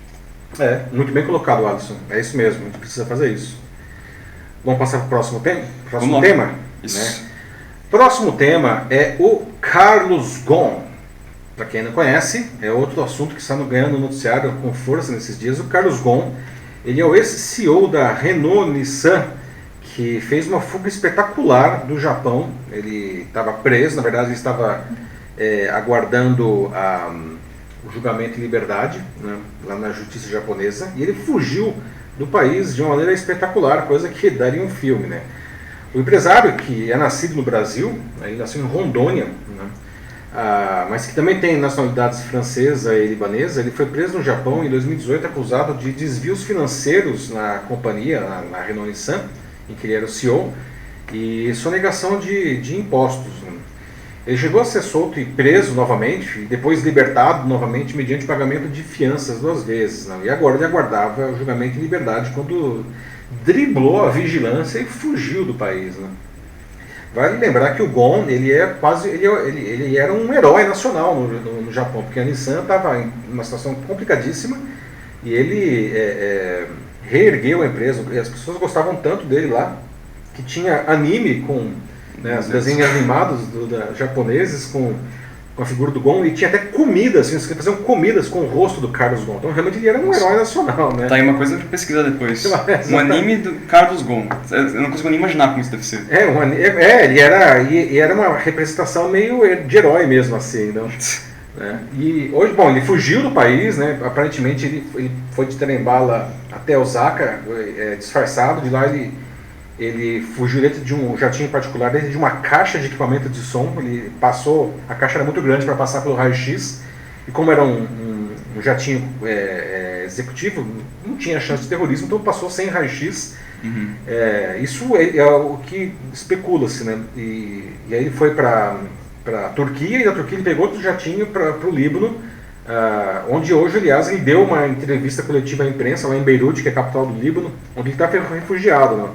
Muito bem colocado, Alisson. É isso mesmo, a gente precisa fazer isso. Vamos passar para o próximo tema? Isso. Né? Próximo tema é o Carlos Ghosn. Para quem não conhece, é outro assunto que está ganhando no noticiário com força nesses dias. O Carlos Ghosn, ele é o ex-CEO da Renault-Nissan, que fez uma fuga espetacular do Japão. Ele estava preso, na verdade ele estava aguardando o julgamento em liberdade, né, lá na justiça japonesa, e ele fugiu do país de uma maneira espetacular, coisa que daria um filme, né? O empresário, que é nascido no Brasil, ele nasceu em Rondônia, né, mas que também tem nacionalidades francesa e libanesa, ele foi preso no Japão em 2018 acusado de desvios financeiros na companhia, na Renault-Nissan, em que ele era o CEO, e sonegação de impostos, né? Ele chegou a ser solto e preso novamente, e depois libertado novamente mediante pagamento de fianças 2 vezes, né? E agora ele aguardava o julgamento em liberdade quando driblou a vigilância e fugiu do país, né? Vale lembrar que o Ghosn, ele era um herói nacional no Japão, porque a Nissan estava em uma situação complicadíssima e ele reergueu a empresa. E as pessoas gostavam tanto dele lá que tinha anime com, né, desenhos animados japoneses com com a figura do Gon, e tinha até comidas, assim, eles faziam comidas com o rosto do Carlos Gon. Então realmente ele era um herói nacional, né? Tá aí uma coisa pra pesquisar depois. Um anime do Carlos Gon. Eu não consigo nem imaginar como isso deve ser. Ele era uma representação meio de herói mesmo, assim, não? E hoje, bom, ele fugiu do país, né? Aparentemente ele foi de Trem-bala até Osaka, disfarçado. De lá ele fugiu dentro de um jatinho particular, dentro de uma caixa de equipamento de som. Ele passou, a caixa era muito grande para passar pelo raio-x, e como era um jatinho executivo, não tinha chance de terrorismo, então passou sem raio-x. Isso é o que especula-se, né? E aí ele foi para a Turquia, e da Turquia ele pegou outro jatinho para o Líbano, onde hoje, aliás, ele deu uma entrevista coletiva à imprensa lá em Beirute, que é a capital do Líbano, onde ele está refugiado, né?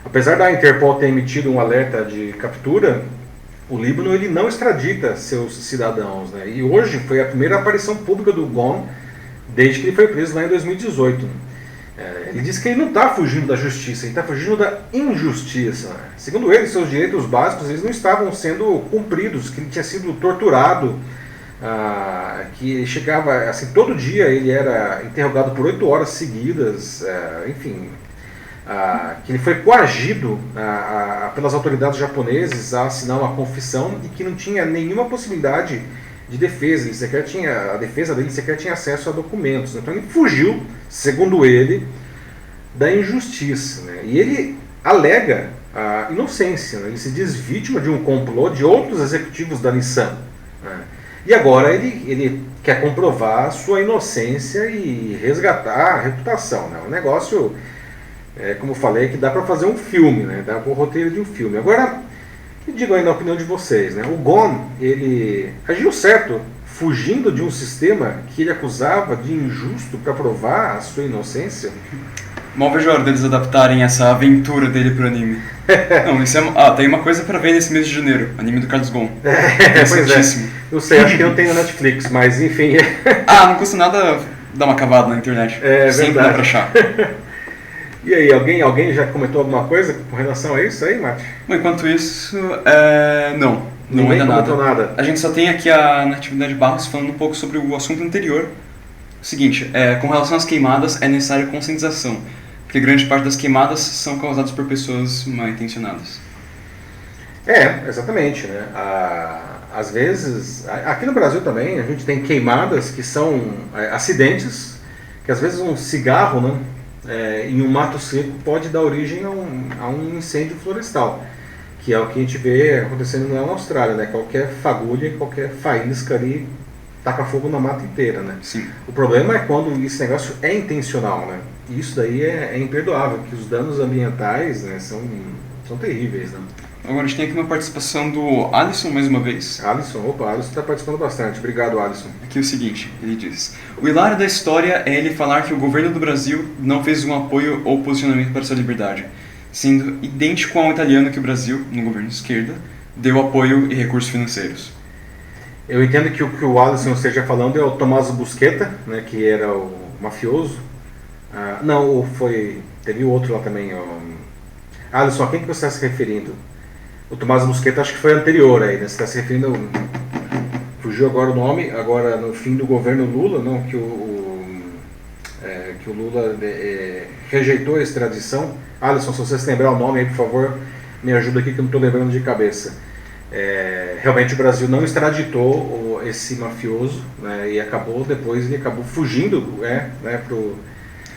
Apesar da Interpol ter emitido um alerta de captura, o Líbano ele não extradita seus cidadãos, né? E hoje foi a primeira aparição pública do Gon desde que ele foi preso lá em 2018. Ele diz que ele não está fugindo da justiça, ele está fugindo da injustiça. Segundo ele, seus direitos básicos eles não estavam sendo cumpridos, que ele tinha sido torturado, que ele chegava, assim, todo dia ele era interrogado por 8 horas seguidas, enfim, que ele foi coagido pelas autoridades japonesas a assinar uma confissão e que não tinha nenhuma possibilidade de defesa, a defesa dele sequer tinha acesso a documentos. Então ele fugiu, segundo ele, da injustiça, né? E ele alega a inocência, né? Ele se diz vítima de um complô de outros executivos da Nissan, né? E agora ele quer comprovar a sua inocência e resgatar a reputação, né? Um negócio, como eu falei, que dá para fazer um filme, né? Dá para o roteiro de um filme. Agora, digo aí na opinião de vocês, né? O Gon, ele agiu certo, fugindo de um sistema que ele acusava de injusto para provar a sua inocência? Mal vejo a hora deles adaptarem essa aventura dele pro anime. Não, isso tem uma coisa pra ver nesse mês de janeiro, anime do Carlos Gon. Pois é. Não sei, acho que não tem no Netflix, mas enfim. Não custa nada dar uma cavada na internet. Sempre dá pra achar. E aí, alguém já comentou alguma coisa com relação a isso aí, Mate? Bom, enquanto isso, não Ninguém ainda comentou nada. A gente só tem aqui a Natividade Barros falando um pouco sobre o assunto anterior. O seguinte, com relação às queimadas, é necessária conscientização, porque grande parte das queimadas são causadas por pessoas mal intencionadas. Exatamente, né? Às vezes, aqui no Brasil também, a gente tem queimadas que são acidentes, que às vezes um cigarro, né? Em um mato seco pode dar origem a um incêndio florestal, que é o que a gente vê acontecendo lá na Austrália, né? Qualquer fagulha, qualquer faísca ali taca fogo na mata inteira, né? Sim. O problema é quando esse negócio é intencional, né? E isso daí é imperdoável, porque os danos ambientais, né, são terríveis, né? Agora a gente tem aqui uma participação do Alisson mais uma vez. Alisson está participando bastante. Obrigado, Alisson. Aqui é o seguinte, ele diz: o hilário da história é ele falar que o governo do Brasil não fez um apoio ou posicionamento para sua liberdade, sendo idêntico ao italiano que o Brasil, no governo de esquerda, deu apoio e recursos financeiros. Eu entendo que o que o Alisson esteja falando é o Tommaso Busquetta, né, que era o mafioso. Teve outro lá também. Alisson, a quem que você está se referindo? O Tommaso Busquetta acho que foi anterior aí, né? Você está se referindo. Fugiu agora o nome, agora no fim do governo Lula, não, que o Lula rejeitou a extradição. Alisson, se você se lembrar o nome aí, por favor, me ajuda aqui que eu não estou lembrando de cabeça. Realmente o Brasil não extraditou esse mafioso, né, e depois ele acabou fugindo,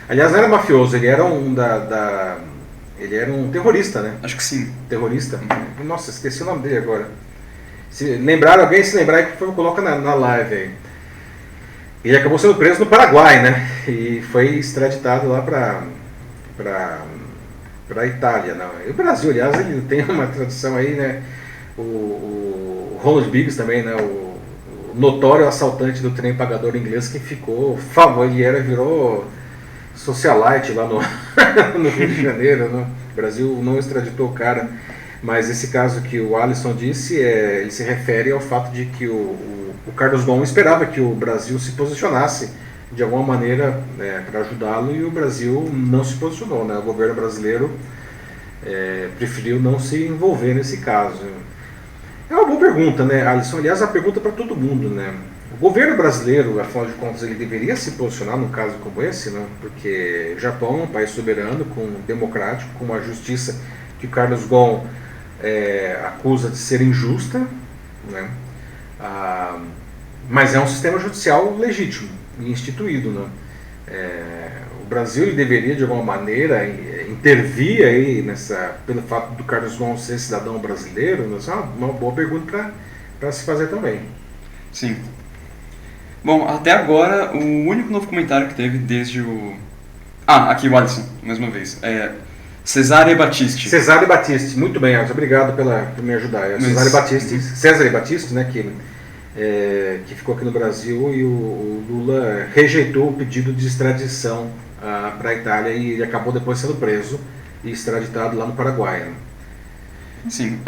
aliás, não era mafioso, ele era ele era um terrorista, né? Acho que sim. Terrorista? Nossa, esqueci o nome dele agora. Se lembrar, alguém se lembrar, por favor, coloca na live aí. Ele acabou sendo preso no Paraguai, né? E foi extraditado lá para a Itália. Não. E o Brasil, aliás, ele tem uma tradição aí, né? O Ronald Biggs também, né? O notório assaltante do trem pagador inglês que ficou famoso, virou socialite lá no Rio de Janeiro, né? O Brasil não extraditou o cara, mas esse caso que o Alisson disse, ele se refere ao fato de que o Carlos Gon esperava que o Brasil se posicionasse de alguma maneira, para ajudá-lo, e o Brasil não se posicionou, né? O governo brasileiro preferiu não se envolver nesse caso. É uma boa pergunta, né, Alisson? Aliás, a pergunta para todo mundo, né? O governo brasileiro, afinal de contas, ele deveria se posicionar num caso como esse, né? Porque o Japão é um país soberano, democrático, com uma justiça que o Carlos Ghosn acusa de ser injusta, né? Mas é um sistema judicial legítimo e instituído, né? O Brasil ele deveria de alguma maneira intervir aí pelo fato do Carlos Ghosn ser cidadão brasileiro, né? Isso é uma boa pergunta para se fazer também. Sim. Bom, até agora o único novo comentário que teve desde o... aqui o Alisson, mais uma vez. Cesare Battisti. Cesare Battisti, muito bem, Alisson, obrigado por me ajudar. Cesare Battisti, Cesare Battisti, né, que ficou aqui no Brasil, e o Lula rejeitou o pedido de extradição para a Itália e ele acabou depois sendo preso e extraditado lá no Paraguai. Né? Sim,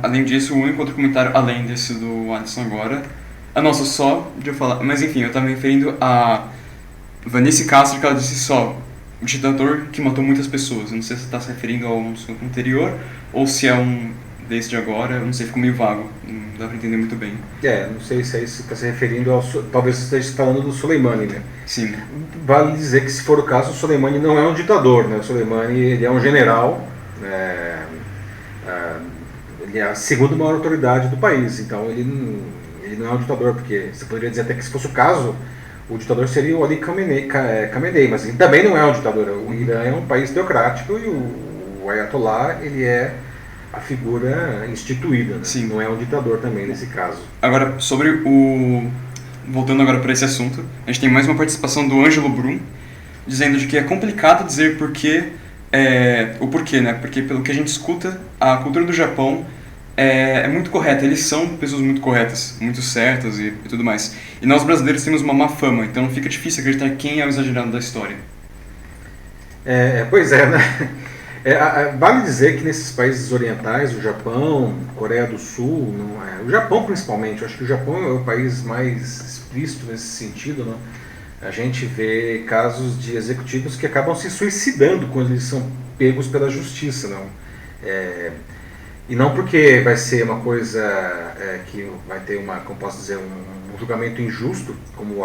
além disso, o único outro comentário, além desse do Alisson agora... nossa, só de eu falar... Mas enfim, eu estava me referindo a Vanice Castro, que ela disse só um ditador que matou muitas pessoas. Eu não sei se você está se referindo a um assunto anterior ou se é um desde agora, eu não sei, ficou meio vago, não dá para entender muito bem. Não sei se aí você está se referindo ao... Talvez você esteja falando do Soleimani, né? Sim. Vale dizer que, se for o caso, o Soleimani não é um ditador, né? O Soleimani, ele é um general, ele é a segunda maior autoridade do país, então ele não é um ditador, porque você poderia dizer até que, se fosse o caso, o ditador seria o Ali Khamenei, mas ele também não é um ditador. O Irã é um país teocrático e o Ayatollah, ele é a figura instituída, né? Sim. Não é um ditador também nesse caso. Agora, voltando agora para esse assunto, a gente tem mais uma participação do Ângelo Brum, dizendo de que é complicado dizer o porquê, né? Porque, pelo que a gente escuta, a cultura do Japão é muito correta, eles são pessoas muito corretas, muito certas e tudo mais. E nós brasileiros temos uma má fama, então fica difícil acreditar quem é o exagerado da história. Pois é, né? Vale dizer que nesses países orientais, o Japão, Coreia do Sul, o Japão principalmente, eu acho que o Japão é o país mais explícito nesse sentido, né? A gente vê casos de executivos que acabam se suicidando quando eles são pegos pela justiça, não? E não porque vai ser uma coisa que vai ter como posso dizer, um julgamento injusto, como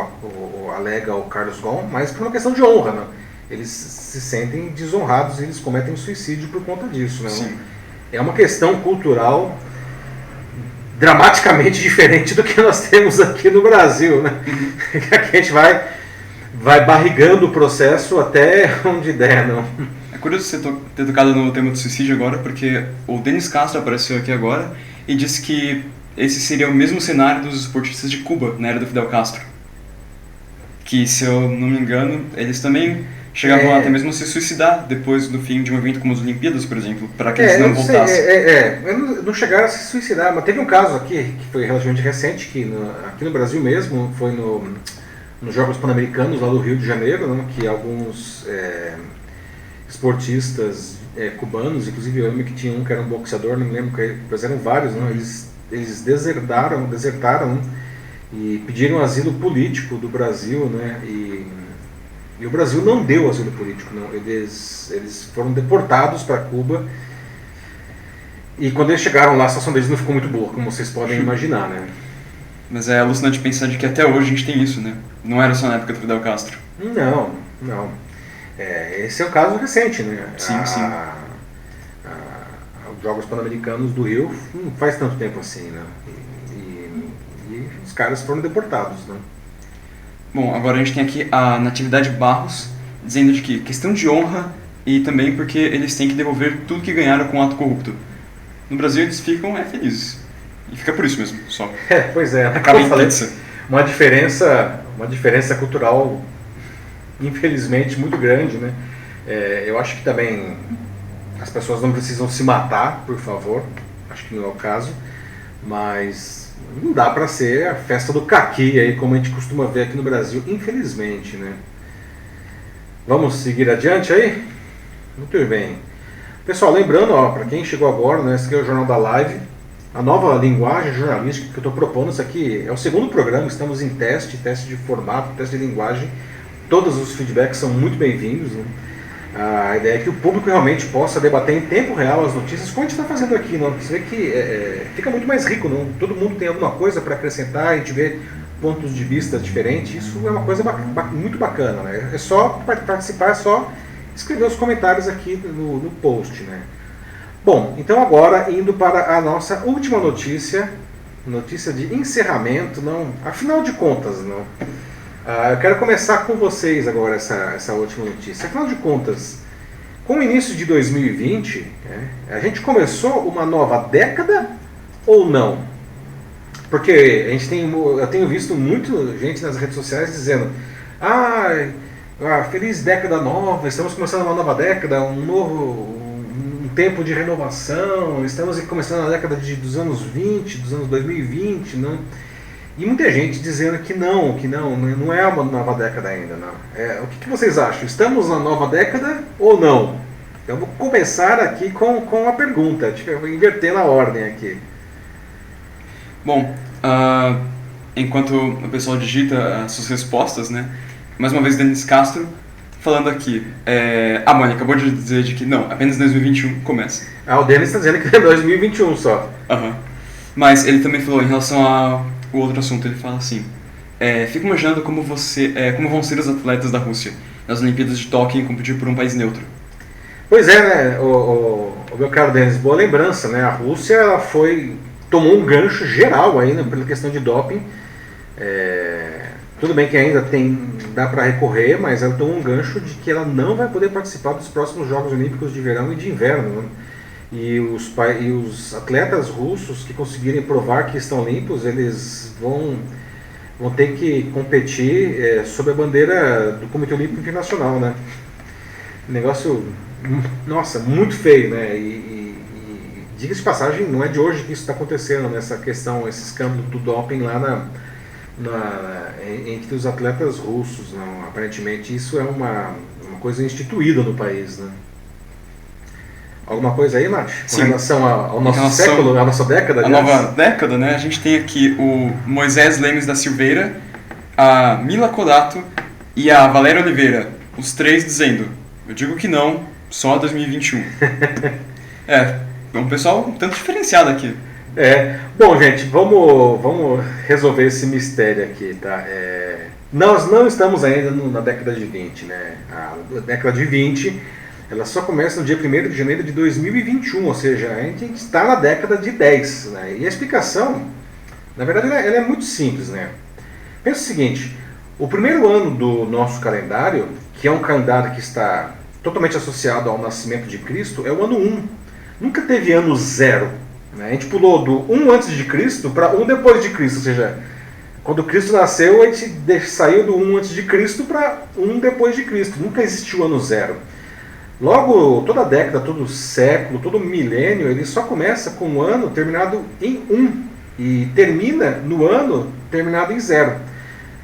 alega o Carlos Ghosn, mas por uma questão de honra, né? Eles se sentem desonrados e eles cometem suicídio por conta disso, né? Sim. É uma questão cultural dramaticamente diferente do que nós temos aqui no Brasil, né? Aqui a gente vai barrigando o processo até onde der, não? É curioso você ter tocado no tema do suicídio agora, porque o Denis Castro apareceu aqui agora e disse que esse seria o mesmo cenário dos esportistas de Cuba, na era do Fidel Castro. Que, se eu não me engano, eles também chegavam até mesmo a se suicidar depois do fim de um evento como as Olimpíadas, por exemplo, para que eles não voltassem. Não chegaram a se suicidar, mas teve um caso aqui, que foi relativamente recente, que aqui no Brasil mesmo, foi nos Jogos Pan-Americanos, lá do Rio de Janeiro, né, que alguns esportistas cubanos, inclusive eu lembro que tinha um que era um boxeador, não me lembro, mas eram vários, né, eles desertaram e pediram asilo político do Brasil, né, e o Brasil não deu asilo político, não. Eles foram deportados para Cuba, e quando eles chegaram lá, a situação deles não ficou muito boa, como vocês podem imaginar, né. Mas é alucinante pensar de que até hoje a gente tem isso, né? Não era só na época do Fidel Castro. Não. Esse é o caso recente, né? Sim. Os Jogos Pan-Americanos do Rio não faz tanto tempo assim, né? E os caras foram deportados, né? Bom, agora a gente tem aqui a Natividade Barros, dizendo de que questão de honra e também porque eles têm que devolver tudo que ganharam com o ato corrupto. No Brasil eles ficam felizes. E fica por isso mesmo, só. Pois é. Acaba em pizza. Uma diferença cultural, infelizmente, muito grande, né? Eu acho que também as pessoas não precisam se matar, por favor. Acho que não é o caso. Mas não dá para ser a festa do caqui, aí, como a gente costuma ver aqui no Brasil, infelizmente, né? Vamos seguir adiante aí? Muito bem. Pessoal, lembrando, para quem chegou agora, né, esse aqui é o Jornal da Live. A nova linguagem jornalística que eu estou propondo, isso aqui é o segundo programa, estamos em teste de formato, teste de linguagem. Todos os feedbacks são muito bem-vindos, né? A ideia é que o público realmente possa debater em tempo real as notícias, como a gente está fazendo aqui. Não? Você vê que fica muito mais rico, não? Todo mundo tem alguma coisa para acrescentar, a gente vê pontos de vista diferentes, isso é uma coisa muito bacana. Né? É só participar, é só escrever os comentários aqui no post. Né? Bom, então agora indo para a nossa última notícia de encerramento, não, afinal de contas, não. Eu quero começar com vocês agora essa última notícia. Afinal de contas, com o início de 2020, a gente começou uma nova década ou não? Porque eu tenho visto muita gente nas redes sociais dizendo feliz década nova, estamos começando uma nova década, um tempo de renovação, estamos começando a década dos anos 20, dos anos 2020, não? E muita gente dizendo que não é uma nova década ainda. Não. O que vocês acham? Estamos na nova década ou não? Eu vou começar aqui com a pergunta, eu vou inverter na ordem aqui. Bom, enquanto o pessoal digita as suas respostas, né? Mais uma vez, Denis Castro falando aqui. A Mônica acabou de dizer que não, apenas 2021 começa. O Denis está dizendo que é 2021 só. Mas ele também falou em relação ao outro assunto, ele fala assim: fico imaginando como vão ser os atletas da Rússia nas Olimpíadas de Tóquio em competir por um país neutro. Pois é, né, o meu caro Denis, boa lembrança, né? A Rússia ela tomou um gancho geral aí, né, pela questão de doping. Tudo bem que ainda dá para recorrer, mas ela tomou um gancho de que ela não vai poder participar dos próximos Jogos Olímpicos de Verão e de Inverno, né? E os atletas russos que conseguirem provar que estão limpos, eles vão ter que competir sob a bandeira do Comitê Olímpico Internacional, né? Negócio, nossa, muito feio, né? E diga-se de passagem, não é de hoje que isso está acontecendo, nessa questão, esse escândalo do doping lá entre os atletas russos. Não? Aparentemente isso é uma coisa instituída no país, né? Alguma coisa aí, Nath? Com relação ao nosso século, à nossa década? A nova década, né? A gente tem aqui o Moisés Lemes da Silveira, a Mila Kodato e a Valéria Oliveira. Os três dizendo: eu digo que não, só 2021. Um pessoal um tanto diferenciado aqui. Bom, gente, vamos resolver esse mistério aqui, tá? Nós não estamos ainda na década de 20, né? A década de 20... ela só começa no dia 1º de janeiro de 2021, ou seja, a gente está na década de 10. Né? E a explicação, na verdade, ela é muito simples. Né? Pensa o seguinte: o primeiro ano do nosso calendário, que é um calendário que está totalmente associado ao nascimento de Cristo, é o ano 1. Nunca teve ano 0. Né? A gente pulou do 1 antes de Cristo para 1 depois de Cristo, ou seja, quando Cristo nasceu, a gente saiu do 1 antes de Cristo para 1 depois de Cristo. Nunca existiu ano 0. Logo, toda década, todo século, todo milênio, ele só começa com um ano terminado em 1 e termina no ano terminado em 0.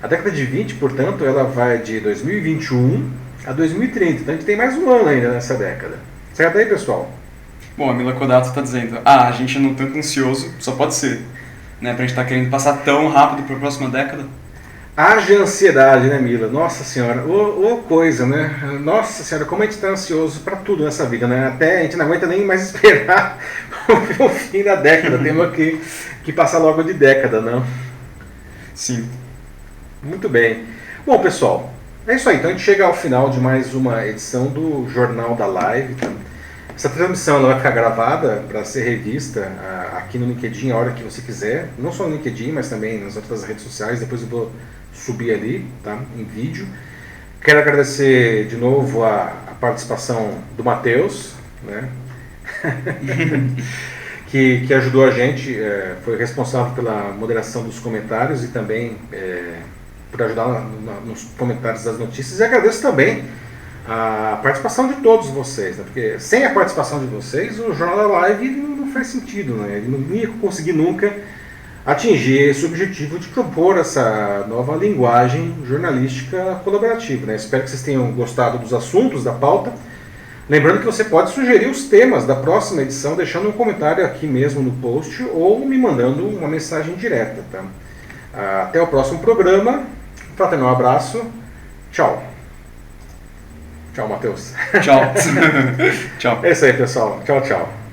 A década de 20, portanto, ela vai de 2021 a 2030. Então a gente tem mais um ano ainda nessa década. Certo aí, pessoal? Bom, a Mila Kodato está dizendo: a gente não tanto ansioso, só pode ser, né? Pra gente estar querendo passar tão rápido para a próxima década. Haja ansiedade, né, Mila? Nossa senhora, coisa, né? Nossa senhora, como a gente está ansioso para tudo nessa vida, né? Até a gente não aguenta nem mais esperar o fim da década. Temos que passar logo de década, não? Sim. Muito bem. Bom, pessoal, é isso aí. Então a gente chega ao final de mais uma edição do Jornal da Live. Tá? Essa transmissão ela vai ficar gravada para ser revista aqui no LinkedIn a hora que você quiser. Não só no LinkedIn, mas também nas outras redes sociais. Depois eu vou subir ali, tá, em vídeo. Quero agradecer de novo a participação do Matheus, né? que ajudou a gente, foi responsável pela moderação dos comentários e também por ajudar nos comentários das notícias. E agradeço também a participação de todos vocês, né? Porque sem a participação de vocês o Jornal da Live não faz sentido, né? Ele não ia conseguir nunca atingir esse objetivo de propor essa nova linguagem jornalística colaborativa, né? Espero que vocês tenham gostado dos assuntos da pauta. Lembrando que você pode sugerir os temas da próxima edição deixando um comentário aqui mesmo no post ou me mandando uma mensagem direta, tá? Até o próximo programa. Fraternal abraço. Tchau. Tchau, Matheus. Tchau. Tchau. É isso aí, pessoal. Tchau, tchau.